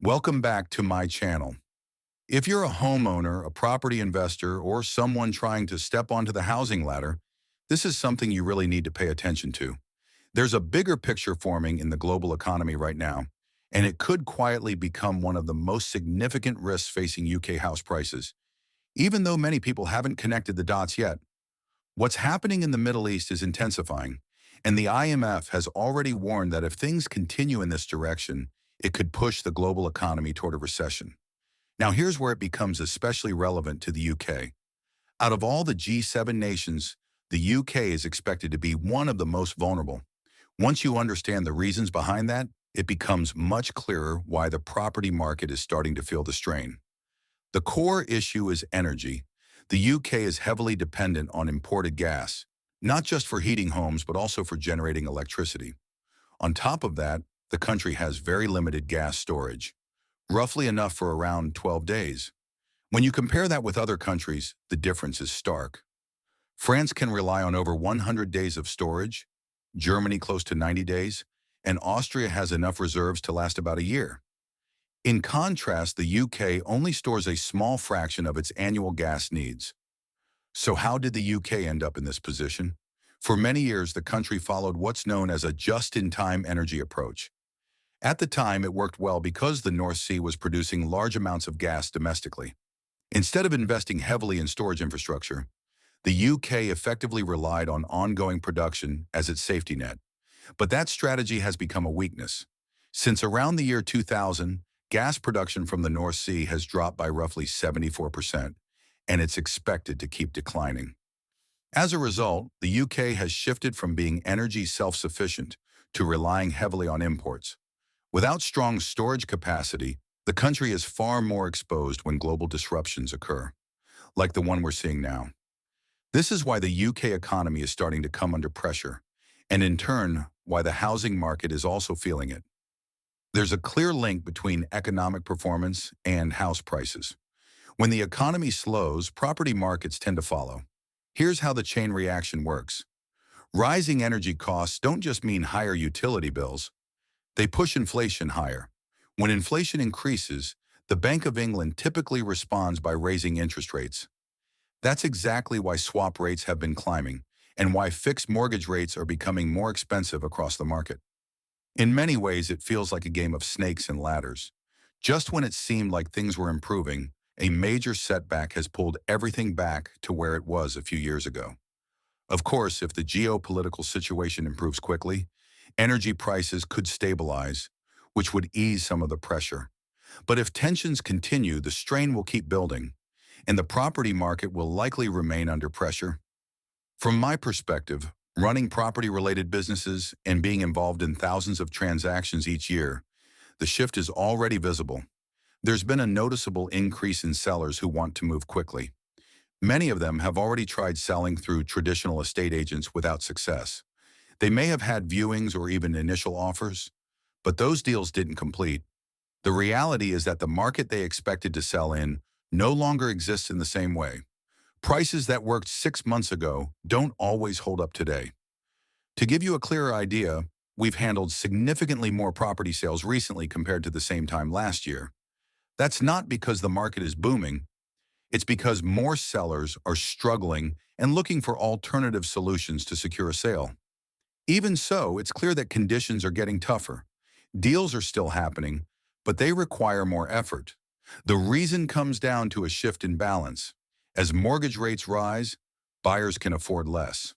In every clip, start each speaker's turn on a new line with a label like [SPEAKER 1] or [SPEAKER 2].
[SPEAKER 1] Welcome back to my channel. If you're a homeowner, a property investor, or someone trying to step onto the housing ladder, this is something you really need to pay attention to. There's a bigger picture forming in the global economy right now, and it could quietly become one of the most significant risks facing UK house prices, even though many people haven't connected the dots yet. What's happening in the Middle East is intensifying, and the IMF has already warned that if things continue in this direction, it could push the global economy toward a recession. Now here's where it becomes especially relevant to the UK. Out of all the G7 nations, the UK is expected to be one of the most vulnerable. Once you understand the reasons behind that, it becomes much clearer why the property market is starting to feel the strain. The core issue is energy. The UK is heavily dependent on imported gas, not just for heating homes but also for generating electricity. On top of that, the country has very limited gas storage, roughly enough for around 12 days. When you compare that with other countries, the difference is stark. France can rely on over 100 days of storage, Germany close to 90 days, and Austria has enough reserves to last about a year. In contrast, the UK only stores a small fraction of its annual gas needs. So how did the UK end up in this position? For many years, the country followed what's known as a just-in-time energy approach. At the time, it worked well because the North Sea was producing large amounts of gas domestically. Instead of investing heavily in storage infrastructure, the UK effectively relied on ongoing production as its safety net. But that strategy has become a weakness. Since around the year 2000, gas production from the North Sea has dropped by roughly 74%, and it's expected to keep declining. As a result, the UK has shifted from being energy self-sufficient to relying heavily on imports. Without strong storage capacity, the country is far more exposed when global disruptions occur, like the one we're seeing now. This is why the UK economy is starting to come under pressure, and in turn, why the housing market is also feeling it. There's a clear link between economic performance and house prices. When the economy slows, property markets tend to follow. Here's how the chain reaction works. Rising energy costs don't just mean higher utility bills. They push inflation higher. When inflation increases, the Bank of England typically responds by raising interest rates. That's exactly why swap rates have been climbing and why fixed mortgage rates are becoming more expensive across the market. In many ways, it feels like a game of snakes and ladders. Just when it seemed like things were improving, a major setback has pulled everything back to where it was a few years ago. Of course, if the geopolitical situation improves quickly, energy prices could stabilize, which would ease some of the pressure. But if tensions continue, the strain will keep building, and the property market will likely remain under pressure. From my perspective, running property-related businesses and being involved in thousands of transactions each year, the shift is already visible. There's been a noticeable increase in sellers who want to move quickly. Many of them have already tried selling through traditional estate agents without success. They may have had viewings or even initial offers, but those deals didn't complete. The reality is that the market they expected to sell in no longer exists in the same way. Prices that worked 6 months ago don't always hold up today. To give you a clearer idea, we've handled significantly more property sales recently compared to the same time last year. That's not because the market is booming. It's because more sellers are struggling and looking for alternative solutions to secure a sale. Even so, it's clear that conditions are getting tougher. Deals are still happening, but they require more effort. The reason comes down to a shift in balance. As mortgage rates rise, buyers can afford less.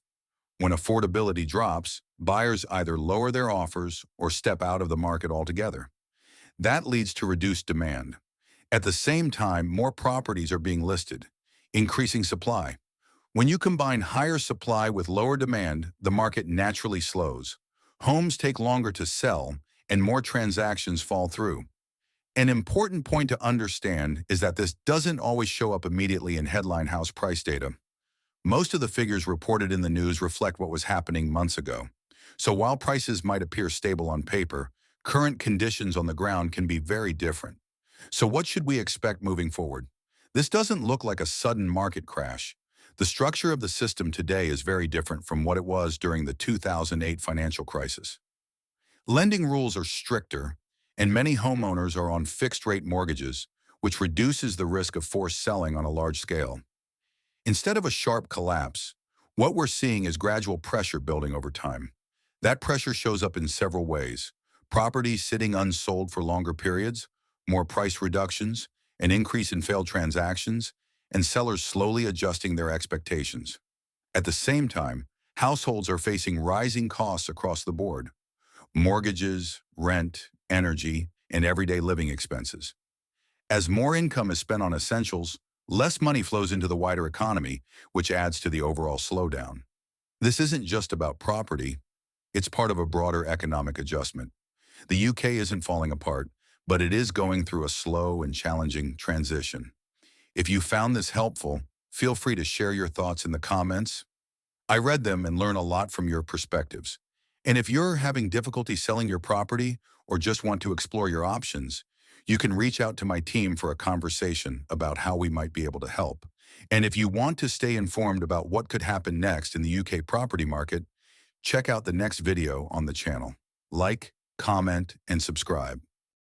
[SPEAKER 1] When affordability drops, buyers either lower their offers or step out of the market altogether. That leads to reduced demand. At the same time, more properties are being listed, increasing supply. When you combine higher supply with lower demand, the market naturally slows. Homes take longer to sell, and more transactions fall through. An important point to understand is that this doesn't always show up immediately in headline house price data. Most of the figures reported in the news reflect what was happening months ago. So while prices might appear stable on paper, current conditions on the ground can be very different. So what should we expect moving forward? This doesn't look like a sudden market crash. The structure of the system today is very different from what it was during the 2008 financial crisis. Lending rules are stricter, And many homeowners are on fixed-rate mortgages, which reduces the risk of forced selling on a large scale. Instead of a sharp collapse, what we're seeing is gradual pressure building over time. That pressure shows up in several ways: properties sitting unsold for longer periods, more price reductions, an increase in failed transactions, and sellers slowly adjusting their expectations. At the same time, households are facing rising costs across the board: mortgages, rent, energy, and everyday living expenses. As more income is spent on essentials, less money flows into the wider economy, which adds to the overall slowdown. This isn't just about property, it's part of a broader economic adjustment. The UK isn't falling apart, but it is going through a slow and challenging transition. If you found this helpful, feel free to share your thoughts in the comments. I read them and learn a lot from your perspectives. And if you're having difficulty selling your property or just want to explore your options, you can reach out to my team for a conversation about how we might be able to help. And if you want to stay informed about what could happen next in the UK property market, check out the next video on the channel. Like, comment, and subscribe.